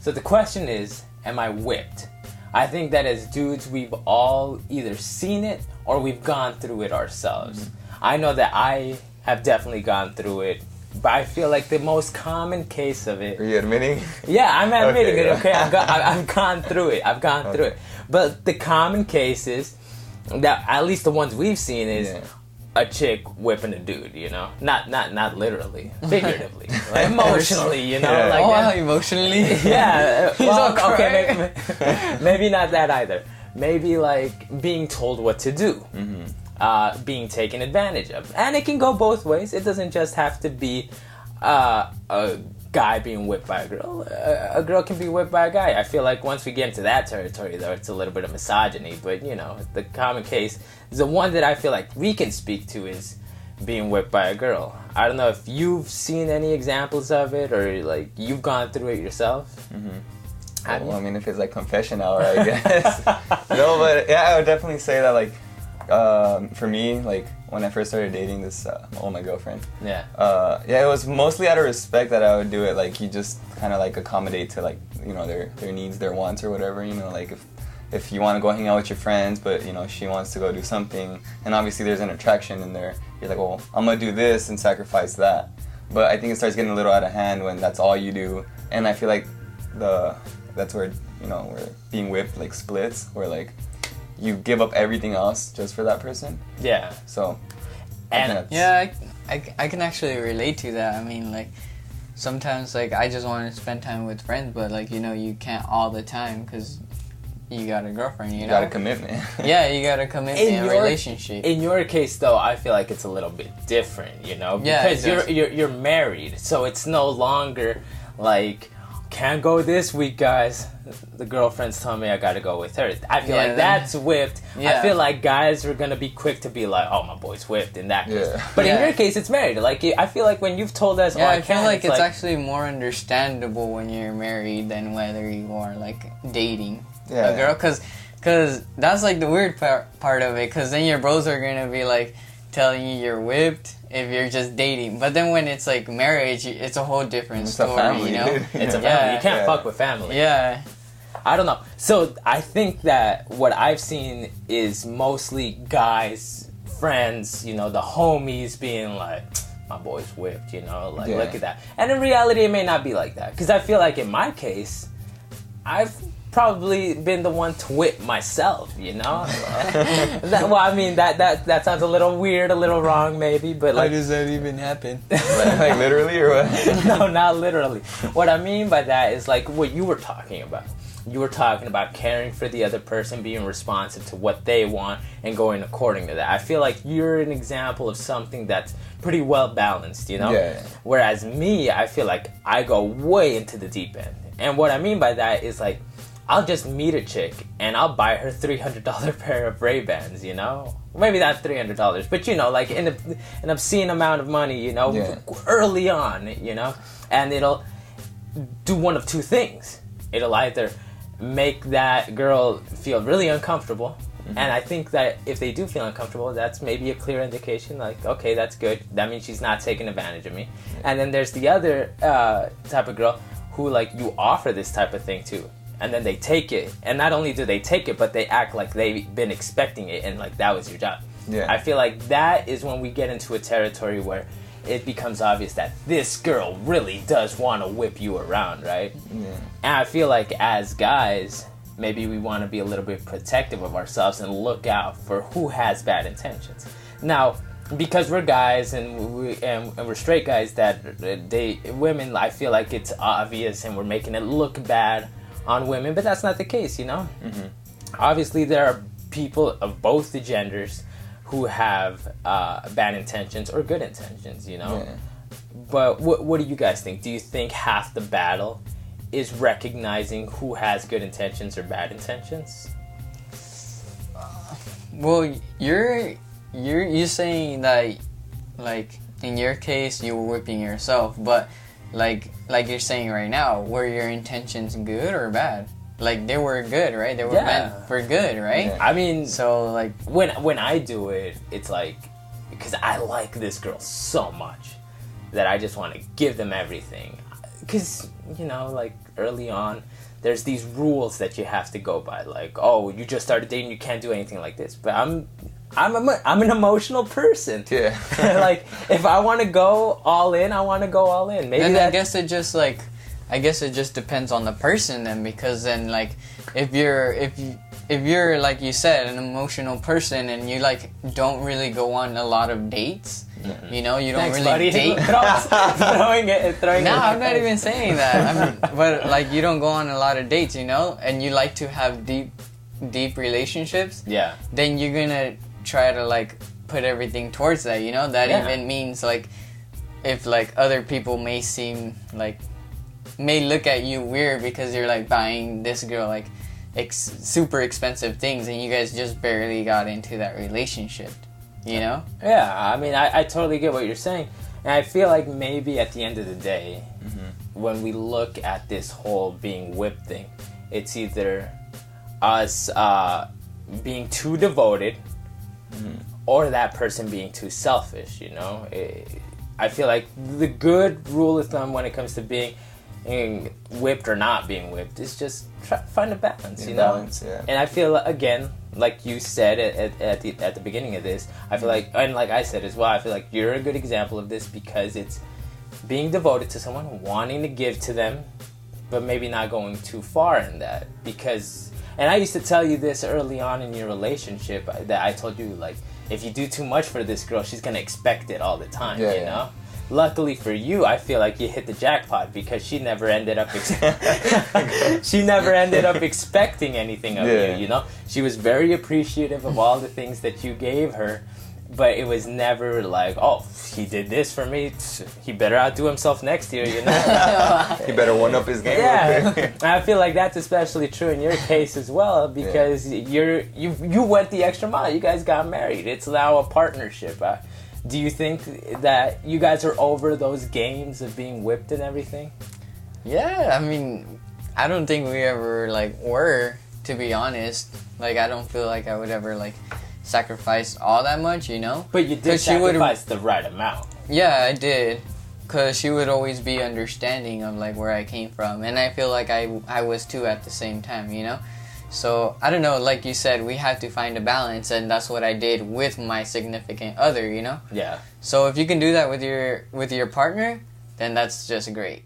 So the question is, am I whipped? I think that as dudes, we've all either seen it or we've gone through it ourselves. I know that I have definitely gone through it, but I feel like the most common case of it... Are you admitting? Yeah, I'm admitting Okay, it, okay? I've gone through it. I've gone through it. But the common cases, that at least the ones we've seen, is a chick whipping a dude, you know? Not literally, figuratively. Like emotionally, you know? Yeah. Like Oh, that. wow, emotionally? Yeah, well, all okay, maybe not that either. Maybe like being told what to do, being taken advantage of, and it can go both ways. It doesn't just have to be a guy being whipped by a girl. A girl can be whipped by a guy. I feel like once we get into that territory, though, it's a little bit of misogyny. But you know, the common case, the one that I feel like we can speak to is being whipped by a girl. I don't know if you've seen any examples of it or like you've gone through it yourself. Well, I mean, if it's like confession hour, I guess. No, but yeah, I would definitely say that like, for me, like when I first started dating this, my girlfriend. Yeah. Yeah, it was mostly out of respect that I would do it. Like you just kind of like accommodate to like, you know, their needs, their wants or whatever. You know, like if you want to go hang out with your friends, but you know she wants to go do something, and obviously there's an attraction in there. You're like, well, I'm gonna do this and sacrifice that. But I think it starts getting a little out of hand when that's all you do, and I feel like that's where, you know, where being whipped like splits, where like you give up everything else just for that person. Yeah. So, And Yeah, I can actually relate to that. I mean, like, sometimes, like, I just want to spend time with friends, but, like, you know, you can't all the time because you got a girlfriend, you know? got a commitment. Yeah, you got a commitment in a relationship. In your case, though, I feel like it's a little bit different, you know? Yeah, Because you're married, so it's no longer like, can't go this week, guys. The girlfriend's telling me I gotta go with her. I feel like that's whipped. Yeah. I feel like guys are gonna be quick to be like, oh, my boy's whipped in that case. Yeah. But in Yeah. your case, it's married. Like, I feel like when you've told us, Yeah, oh, I feel can't, like it's actually more understandable when you're married than whether you are, like, dating Yeah. a girl. Because that's, like, the weird part of it. Because then your bros are going to be, like, telling you you're whipped if you're just dating. But then when it's, like, marriage, it's a whole different It's story, a family, you know? dude. it's a family. Yeah. You can't Yeah. fuck with family. Yeah. I don't know. So I think that what I've seen is mostly guys, friends, you know, the homies being like, my boy's whipped, you know, like, Yeah. look at that. And in reality, it may not be like that. Because I feel like in my case, I've probably been the one to whip myself, you know? Well, I mean, that sounds a little weird, a little wrong maybe, but like... does that even happen? Like literally or what? No, not literally. What I mean by that is like what you were talking about. You were talking about caring for the other person, being responsive to what they want, and going according to that. I feel like you're an example of something that's pretty well balanced, you know? Yeah. Whereas me, I feel like I go way into the deep end. And what I mean by that is like, I'll just meet a chick and I'll buy her $300 pair of Ray-Bans, you know? Maybe not $300, but you know, like an obscene amount of money, you know, early on, you know? And it'll do one of two things. It'll either make that girl feel really uncomfortable, and I think that if they do feel uncomfortable, that's maybe a clear indication, like, okay, that's good. That means she's not taking advantage of me. And then there's the other type of girl who, like, you offer this type of thing to, and then they take it. And not only do they take it, but they act like they've been expecting it, and, like, that was your job. Yeah. I feel like that is when we get into a territory where it becomes obvious that this girl really does want to whip you around, right? Yeah. And I feel like as guys, maybe we want to be a little bit protective of ourselves and look out for who has bad intentions. Now, because we're guys and we're straight guys that date women, I feel like it's obvious and we're making it look bad on women, but that's not the case, you know? Mm-hmm. Obviously, there are people of both the genders who have bad intentions or good intentions, you know? Yeah. But what do you guys think? Do you think half the battle is recognizing who has good intentions or bad intentions? Well, you're saying that, like, in your case, you were whipping yourself, but like you're saying right now, were your intentions good or bad? Like, they were good, right? They were meant for good, right? Yeah. I mean, So, like, when I do it, it's like, because I like this girl so much that I just want to give them everything. because like early on, there's these rules that you have to go by. Like, oh, you just started dating, you can't do anything like this. But I'm an emotional person. Yeah. Like, if I want to go all in, I want to go all in. Maybe And I guess it just depends on the person then, because then like if you're like you said an emotional person and you like don't really go on a lot of dates, you don't Thanks, really buddy. date. throwing No, I'm not even saying that. But like you don't go on a lot of dates, and you like to have deep relationships. Yeah. Then you're gonna try to like put everything towards that. That Yeah. even means like if like other people may look at you weird because you're like buying this girl like super expensive things and you guys just barely got into that relationship, Yeah, I mean, I totally get what you're saying. And I feel like maybe at the end of the day, when we look at this whole being whipped thing, it's either us being too devoted or that person being too selfish, I feel like the good rule of thumb when it comes to being whipped or not being whipped is just try to find a balance, Balance, yeah. And I feel, again, like you said at the beginning of this, I feel like, and like I said as well, I feel like you're a good example of this because it's being devoted to someone, wanting to give to them, but maybe not going too far in that. Because, and I used to tell you this early on in your relationship, that I told you, like, if you do too much for this girl, she's gonna expect it all the time, you know? Luckily for you, I feel like you hit the jackpot because she never ended up expecting anything of you, She was very appreciative of all the things that you gave her, but it was never like, oh, he did this for me, he better outdo himself next year, He better one up his game. Yeah. I feel like that's especially true in your case as well because you went the extra mile. You guys got married. It's now a partnership. Do you think that you guys are over those games of being whipped and everything? Yeah, I mean, I don't think we ever were, to be honest. Like, I don't feel like I would ever sacrifice all that much, But you did sacrifice the right amount. Yeah, I did, because she would always be understanding of where I came from, and I feel like I was too at the same time, So, I don't know, like you said, we have to find a balance, and that's what I did with my significant other, Yeah. So if you can do that with your partner, then that's just great,